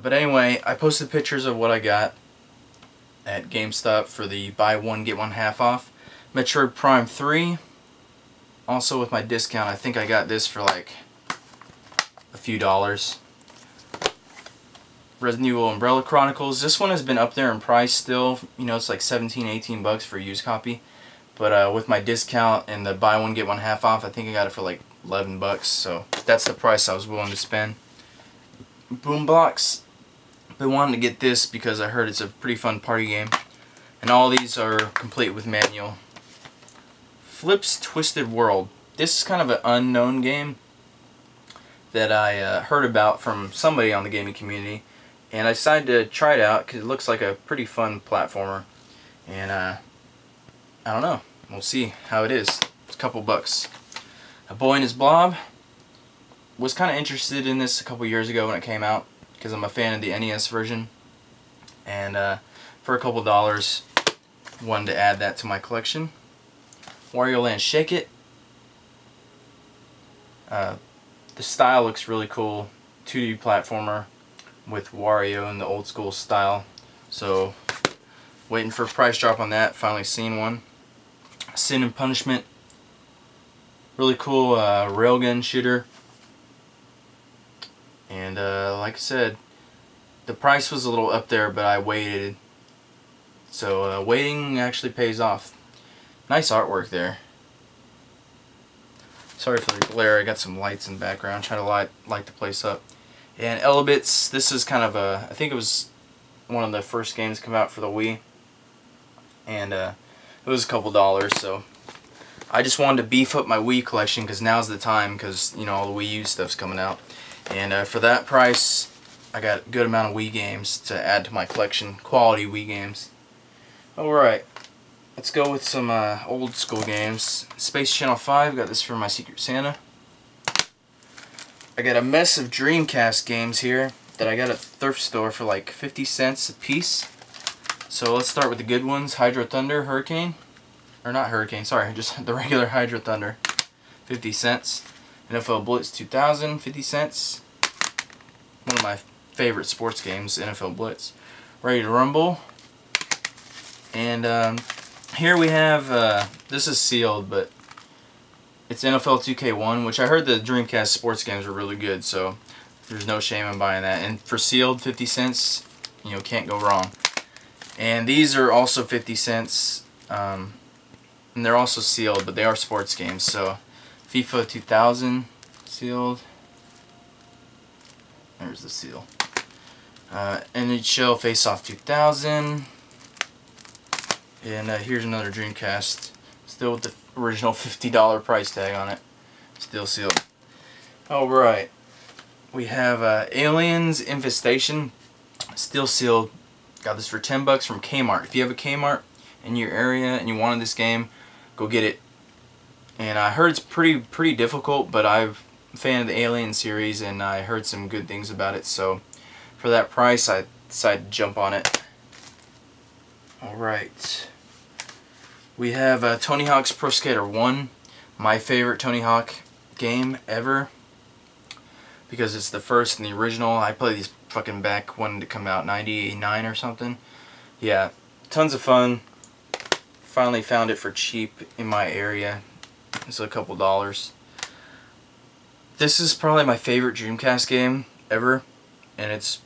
But anyway, I posted pictures of what I got at GameStop for the buy one get one half off. Metroid Prime 3. Also with my discount, I think I got this for like a few dollars. Resident Evil Umbrella Chronicles. This one has been up there in price still. You know, it's like 17, 18 bucks for a used copy. But with my discount and the buy one get one half off, I think I got it for like 11 bucks. So that's the price I was willing to spend. Boombox. Been wanting to get this because I heard it's a pretty fun party game. And all these are complete with manual. Flip's Twisted World. This is kind of an unknown game that I heard about from somebody on the gaming community. And I decided to try it out because it looks like a pretty fun platformer. And I don't know. We'll see how it is. It's a couple bucks. A Boy and His Blob. Was kind of interested in this a couple years ago when it came out because I'm a fan of the NES version. And for a couple dollars, wanted to add that to my collection. Wario Land Shake It. The style looks really cool. 2D platformer with Wario in the old school style. So waiting for a price drop on that. Finally seen one. Sin and Punishment. Really cool railgun shooter. And like I said, the price was a little up there, but I waited. So waiting actually pays off. Nice artwork there. Sorry for the glare, I got some lights in the background, trying to light the place up. And Elebits, this is kind of a, I think it was one of the first games to come out for the Wii. And it was a couple dollars, so I just wanted to beef up my Wii collection because now's the time, because you know all the Wii U stuff's coming out. And for that price, I got a good amount of Wii games to add to my collection, quality Wii games. Alright, let's go with some old school games. Space Channel 5, got this for my Secret Santa. I got a mess of Dreamcast games here that I got at the thrift store for like 50 cents a piece. So let's start with the good ones. Hydro Thunder, Hurricane. Or not Hurricane, sorry, just the regular Hydro Thunder. 50 cents. NFL Blitz 2000, 50 cents. One of my favorite sports games, NFL Blitz. Ready to Rumble. And here we have, this is sealed, but it's NFL 2K1, which I heard the Dreamcast sports games were really good, so there's no shame in buying that. And for sealed, 50 cents, you know, can't go wrong. And these are also 50 cents, and they're also sealed, but they are sports games. So FIFA 2000, sealed. There's the seal. NHL Face Off 2000. And here's another Dreamcast, still with the original $50 price tag on it, still sealed. Alright, we have Aliens Infestation, still sealed. Got this for 10 bucks from Kmart. If you have a Kmart in your area and you wanted this game, go get it. And I heard it's pretty difficult, but I'm a fan of the Alien series and I heard some good things about it, so for that price I decided to jump on it. Alright. We have Tony Hawk's Pro Skater 1, my favorite Tony Hawk game ever, because it's the first and the original. I played these fucking back when it come out, 99 or something. Yeah, tons of fun. Finally found it for cheap in my area. It's a couple dollars. This is probably my favorite Dreamcast game ever, and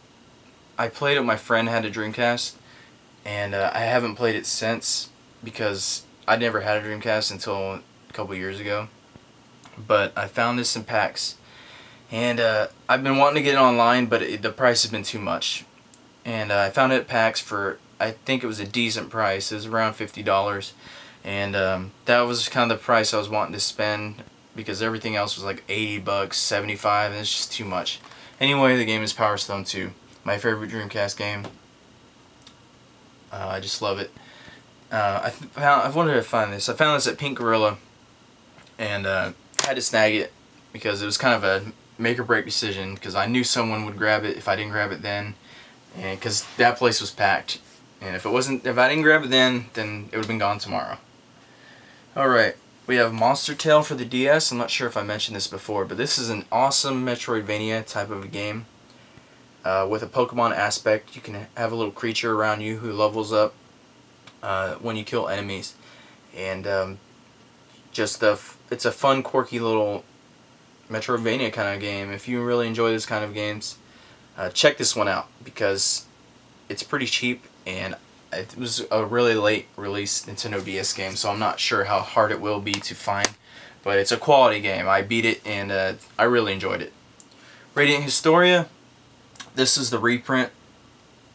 I played it, my friend had a Dreamcast, and I haven't played it since because I never had a Dreamcast until a couple years ago. But I found this in PAX, and I've been wanting to get it online, but the price has been too much. And I found it at PAX for, I think it was a decent price. It was around $50, and that was kind of the price I was wanting to spend because everything else was like 80 bucks, 75, and it's just too much. Anyway, the game is Power Stone 2, my favorite Dreamcast game. I just love it. I wanted to find this. I found this at Pink Gorilla, and had to snag it because it was kind of a make or break decision because I knew someone would grab it if I didn't grab it then, and because that place was packed. And if I didn't grab it then it would have been gone tomorrow. Alright, we have Monster Tale for the DS. I'm not sure if I mentioned this before, but this is an awesome Metroidvania type of a game. with a Pokemon aspect. You can have a little creature around you who levels up when you kill enemies, and it's a fun, quirky little Metroidvania kind of game. If you really enjoy this kind of games, check this one out because it's pretty cheap, and it was a really late release Nintendo DS game, so I'm not sure how hard it will be to find, but it's a quality game. I beat it, and I really enjoyed it. Radiant Historia, this is the reprint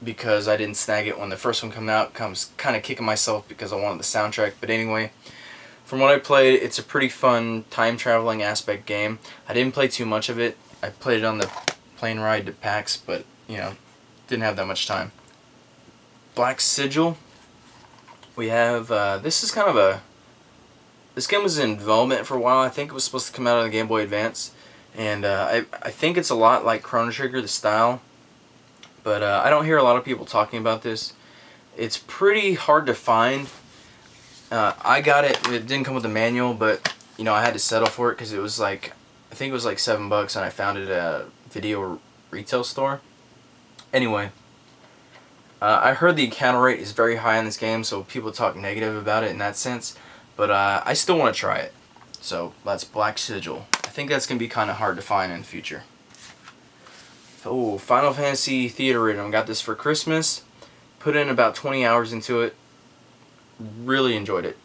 because I didn't snag it when the first one came out. Comes kind of kicking myself because I wanted the soundtrack, but anyway, from what I played, it's a pretty fun time traveling aspect game. I didn't play too much of it. I played it on the plane ride to PAX, but you know, didn't have that much time. Black Sigil. We have this is kind of a, this game was in development for a while. I think it was supposed to come out on the Game Boy Advance, and I think it's a lot like Chrono Trigger, the style, but I don't hear a lot of people talking about this. It's pretty hard to find. I got it. It didn't come with a manual, but you know, I had to settle for it because it was like, I think it was like $7, and I found it at a video retail store. Anyway, I heard the encounter rate is very high in this game, so people talk negative about it in that sense, but I still want to try it. So that's Black Sigil. I think that's going to be kind of hard to find in the future. Oh, Final Fantasy Theatrhythm. Got this for Christmas. Put in about 20 hours into it. Really enjoyed it.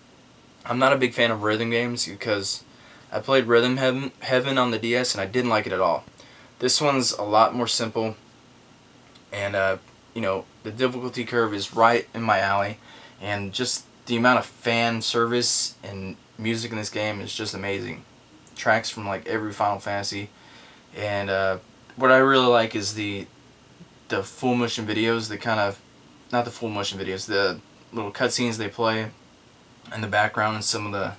I'm not a big fan of rhythm games because I played Rhythm Heaven on the DS and I didn't like it at all. This one's a lot more simple, and you know, the difficulty curve is right in my alley, and just the amount of fan service and music in this game is just amazing. Tracks from like every Final Fantasy, and what I really like is the full motion videos, the kind of, not the full motion videos, the little cutscenes they play in the background, and some of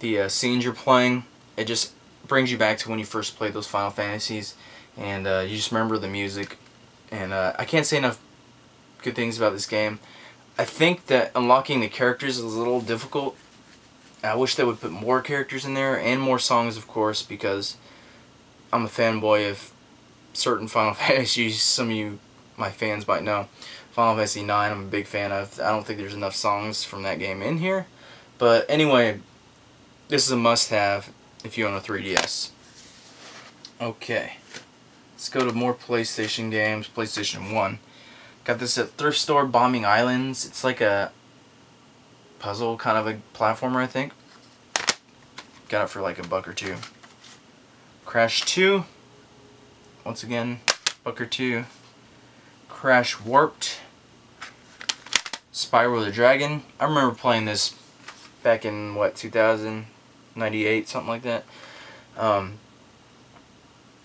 the scenes you're playing. It just brings you back to when you first played those Final Fantasies, and you just remember the music. And I can't say enough good things about this game. I think that unlocking the characters is a little difficult. I wish they would put more characters in there, and more songs, of course, because I'm a fanboy of certain Final Fantasies. Some of you, my fans, might know. Final Fantasy IX I'm a big fan of. I don't think there's enough songs from that game in here. But anyway, this is a must-have if you own a 3DS. Okay. Let's go to more PlayStation games. PlayStation 1. Got this at Thrift Store, Bombing Islands. It's like a puzzle, kind of a platformer, I think. Got it for like $1 or $2. Crash 2. Once again, $1 or $2. Crash Warped. Spyro the Dragon. I remember playing this back in, what, 2098, something like that.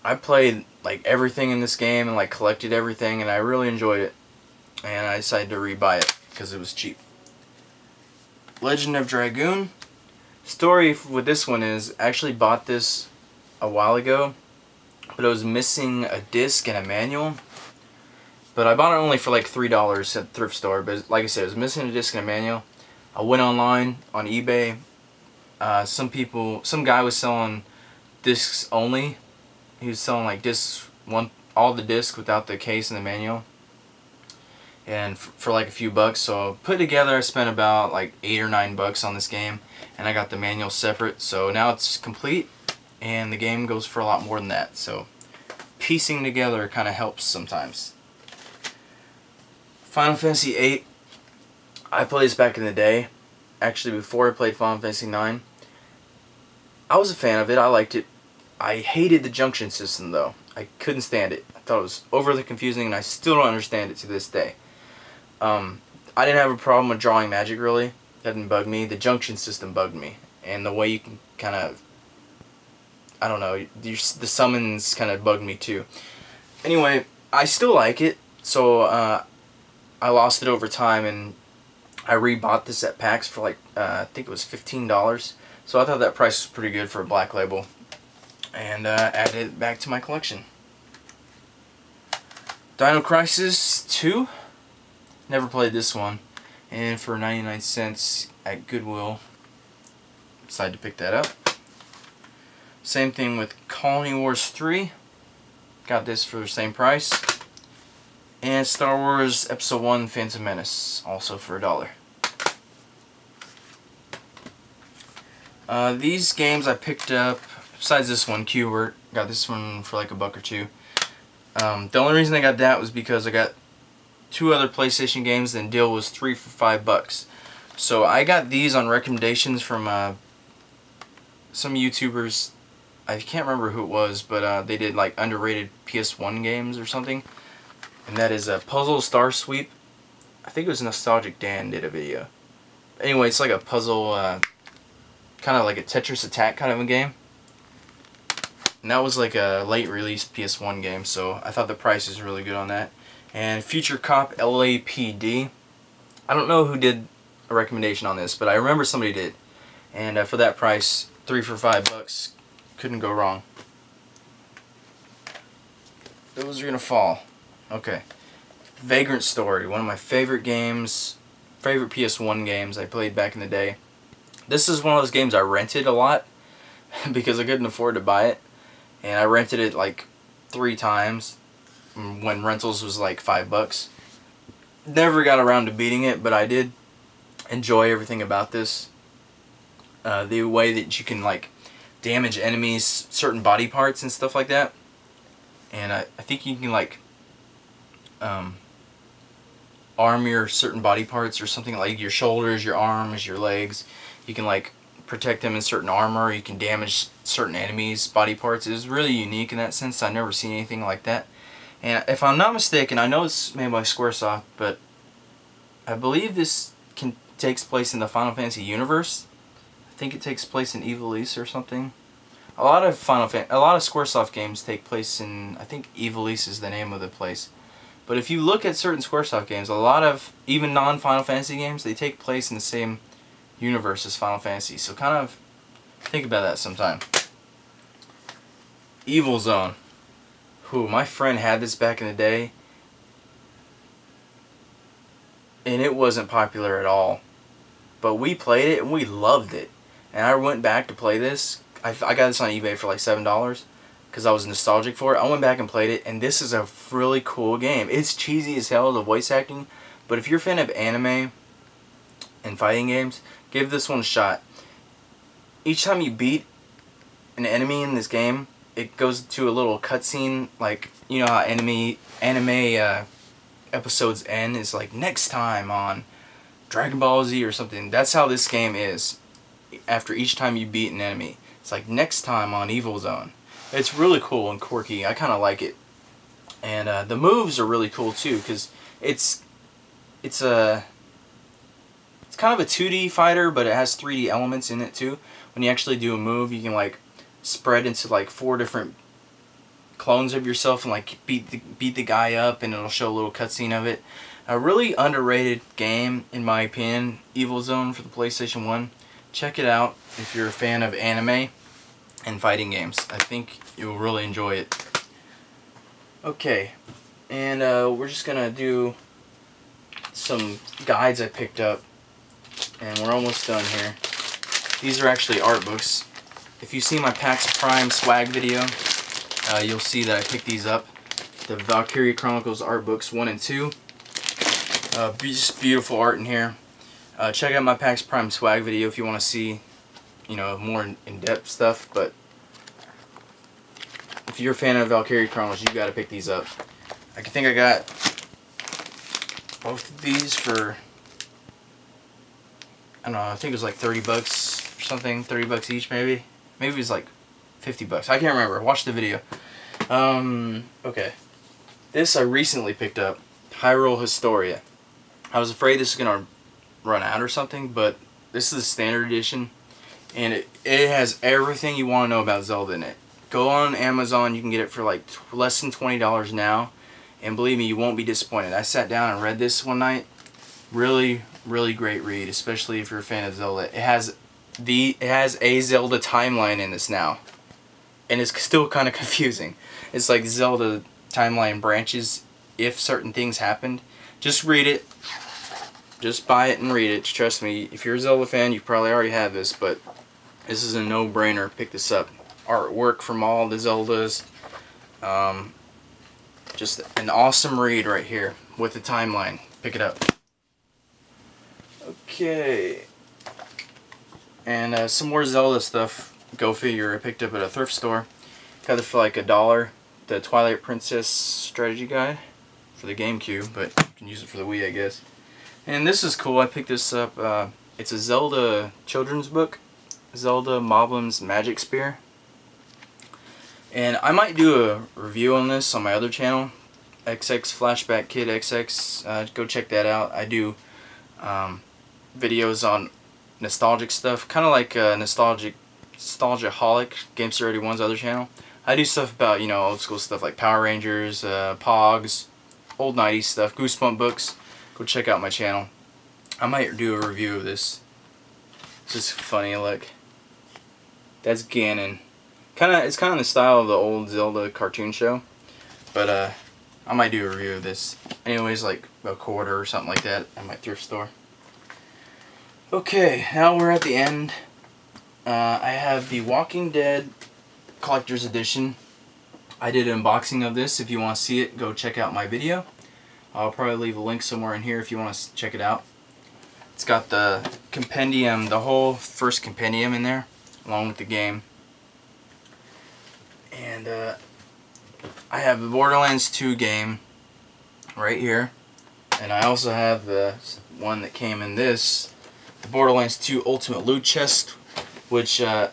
I played like everything in this game and like collected everything, and I really enjoyed it, and I decided to rebuy it because it was cheap. Legend of Dragoon. Story with this one is, I actually bought this a while ago, but it was missing a disc and a manual. But I bought it only for like $3 at the thrift store, but like I said, it was missing a disc and a manual. I went online on eBay. Some guy was selling discs only. He was selling like discs, all the discs without the case and the manual, and for like a few bucks. So put together, I spent about like $8 or $9 on this game, and I got the manual separate. So now it's complete, and the game goes for a lot more than that. So piecing together kind of helps sometimes. Final Fantasy VIII. I played this back in the day, actually before I played Final Fantasy IX. I was a fan of it. I liked it. I hated the junction system though. I couldn't stand it. I thought it was overly confusing, and I still don't understand it to this day. I didn't have a problem with drawing magic really. That didn't bug me. The junction system bugged me. And the way you can kind of, I don't know, the summons kind of bugged me too. Anyway, I still like it, so I lost it over time, and I rebought this at PAX for like, I think it was $15. So I thought that price was pretty good for a black label, and added it back to my collection. Dino Crisis 2. Never played this one, and for 99 cents at Goodwill, decided to pick that up. Same thing with Colony Wars 3. got this for the same price. And Star Wars Episode 1 Phantom Menace, also for $1. These games I picked up, besides this one, Q*bert, got this one for like $1 or $2. The only reason I got that was because I got 2 other PlayStation games and the deal was 3 for $5. So I got these on recommendations from some YouTubers. I can't remember who it was, but they did like underrated PS1 games or something. And that is a Puzzle Star Sweep. I think it was Nostalgic Dan did a video. Anyway, it's like a puzzle, kind of like a Tetris Attack kind of a game. And that was like a late release PS1 game, so I thought the price was really good on that. And Future Cop LAPD. I don't know who did a recommendation on this, but I remember somebody did. And for that price, 3 for $5, couldn't go wrong. Those are gonna fall. Okay. Vagrant Story, one of my favorite games, favorite PS1 games I played back in the day. This is one of those games I rented a lot because I couldn't afford to buy it. And I rented it like 3 times when rentals was like $5. Never got around to beating it, but I did enjoy everything about this. The way that you can like damage enemies, certain body parts and stuff like that. And I think you can like arm your certain body parts or something, like your shoulders, your arms, your legs. You can like protect them in certain armor. You can damage certain enemies' body parts. It was really unique in that sense. I've never seen anything like that. And if I'm not mistaken, I know it's made by Squaresoft, but I believe this takes place in the Final Fantasy universe. I think it takes place in Ivalice or something. A lot of Squaresoft games take place in, I think Ivalice is the name of the place. But if you look at certain Squaresoft games, a lot of even non-Final Fantasy games, they take place in the same universe as Final Fantasy. So kind of think about that sometime. Evil Zone. Who, my friend had this back in the day, and it wasn't popular at all. But we played it and we loved it. And I went back to play this. I got this on eBay for like $7 because I was nostalgic for it. I went back and played it, and this is a really cool game. It's cheesy as hell, the voice acting, but if you're a fan of anime and fighting games, give this one a shot. Each time you beat an enemy in this game, it goes to a little cutscene, like, you know how anime episodes end, is like next time on Dragon Ball Z or something. That's how this game is. After each time you beat an enemy, it's like next time on Evil Zone. It's really cool and quirky. I kind of like it. And the moves are really cool too, because it's kind of a 2D fighter, but it has 3D elements in it too. When you actually do a move, you can like spread into like 4 different clones of yourself and like beat the guy up, and it'll show a little cutscene of it. A really underrated game in my opinion, Evil Zone for the PlayStation 1. Check it out if you're a fan of anime and fighting games. I think you'll really enjoy it. Okay, and we're just gonna do some guides I picked up, and we're almost done here. These are actually art books. If you see my PAX Prime swag video, you'll see that I picked these up. The Valkyria Chronicles art books 1 and 2. Just beautiful art in here. Check out my PAX Prime swag video if you want to see, you know, more in-depth stuff. But if you're a fan of Valkyria Chronicles, you got to pick these up. I think I got both of these for, I don't know, I think it was like $30 or something, $30 each maybe. Maybe it was like $50. I can't remember. Watch the video. Okay. This I recently picked up, Hyrule Historia. I was afraid this was gonna run out or something, but this is the standard edition, and it has everything you want to know about Zelda in it. Go on Amazon, you can get it for like less than $20 now, and believe me, you won't be disappointed. I sat down and read this one night. Really, really great read, especially if you're a fan of Zelda. It has a Zelda timeline in this now, and it's still kind of confusing. It's like Zelda timeline branches if certain things happened. Just read it. Just buy it and read it. Trust me, if you're a Zelda fan, you probably already have this, but this is a no-brainer. Pick this up. Artwork from all the Zeldas. Just an awesome read right here with the timeline. Pick it up. Okay. And some more Zelda stuff. Go figure. I picked up at a thrift store. Got it for like $1. The Twilight Princess strategy guide for the GameCube, but you can use it for the Wii, I guess. And this is cool. I picked this up. It's a Zelda children's book. Zelda Moblin's Magic Spear. And I might do a review on this on my other channel, XX Flashback Kid XX. Go check that out. I do videos on nostalgic stuff, kind of like Nostalgiaholic, Games31's other channel. I do stuff about, you know, old school stuff like Power Rangers, Pogs, old 90s stuff, Goosebump books. Go check out my channel. I might do a review of this. It's just funny, look. That's Ganon. It's kind of the style of the old Zelda cartoon show, but I might do a review of this. Anyways, like a quarter or something like that at my thrift store. Okay, now we're at the end. I have the Walking Dead Collector's Edition. I did an unboxing of this. If you want to see it, go check out my video. I'll probably leave a link somewhere in here if you want to check it out. It's got the compendium, the whole first compendium in there, along with the game. And I have the Borderlands 2 game right here. And I also have the one that came in this, the Borderlands 2 Ultimate Loot Chest, which I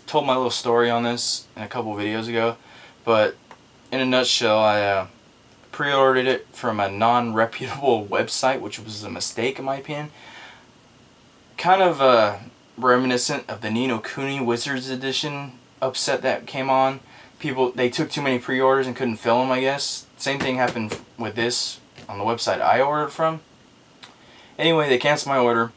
told my little story on this in a couple videos ago, but in a nutshell, I pre-ordered it from a non-reputable website, which was a mistake in my opinion. Kind of reminiscent of the Ni no Kuni Wizards Edition upset that came on. They took too many pre-orders and couldn't fill them, I guess. Same thing happened with this on the website I ordered from. Anyway, they canceled my order.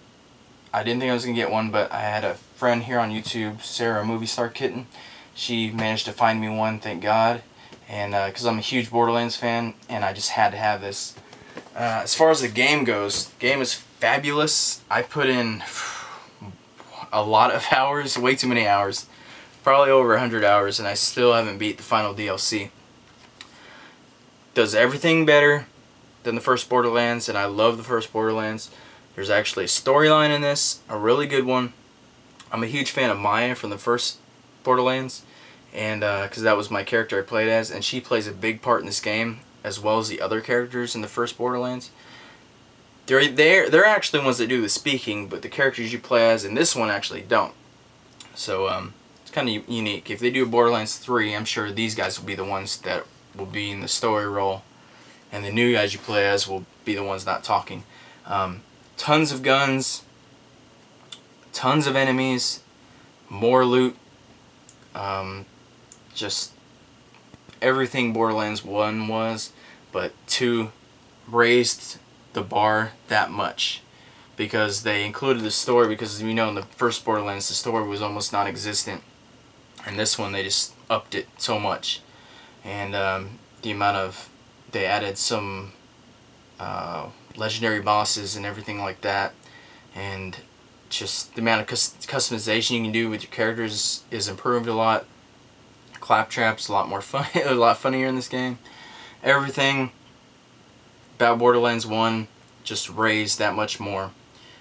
I didn't think I was going to get one, but I had a friend here on YouTube, Sarah Movie Star Kitten. She managed to find me one, thank God. And because I'm a huge Borderlands fan, and I just had to have this. As far as the game goes, the game is fabulous. I put in a lot of hours, way too many hours. Probably over 100 hours, and I still haven't beat the final DLC. Does everything better than the first Borderlands, and I love the first Borderlands. There's actually a storyline in this, a really good one. I'm a huge fan of Maya from the first Borderlands, and because that was my character I played as, and she plays a big part in this game, as well as the other characters in the first Borderlands. They're actually the ones that do the speaking, but the characters you play as in this one actually don't. So it's kind of unique. If they do a Borderlands 3, I'm sure these guys will be the ones that will be in the story role, and the new guys you play as will be the ones not talking. Tons of guns, tons of enemies, more loot, just everything Borderlands 1 was, but 2 raised the bar that much because they included the story, because you know in the first Borderlands the story was almost non-existent, and this one they just upped it so much. And the amount of, they added some legendary bosses and everything like that, and just the amount of customization you can do with your characters is improved a lot. Claptrap's a lot more fun, a lot funnier in this game. Everything about Borderlands 1 just raised that much more.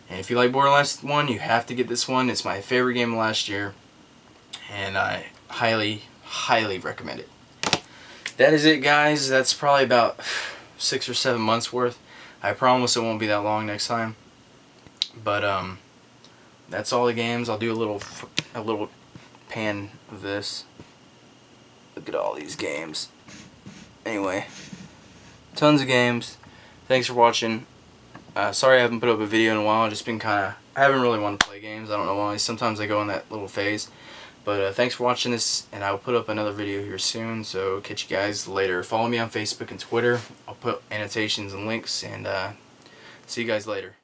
And if you like Borderlands 1, you have to get this one. It's my favorite game last year, and I highly, highly recommend it. That is it, guys. That's probably about 6 or 7 months worth. I promise it won't be that long next time. But that's all the games. I'll do a little pan of this. Look at all these games. Anyway, tons of games. Thanks for watching. Sorry I haven't put up a video in a while. I've just been I haven't really wanted to play games. I don't know why. Sometimes I go in that little phase. But thanks for watching this, and I'll put up another video here soon, so catch you guys later. Follow me on Facebook and Twitter. I'll put annotations and links, and see you guys later.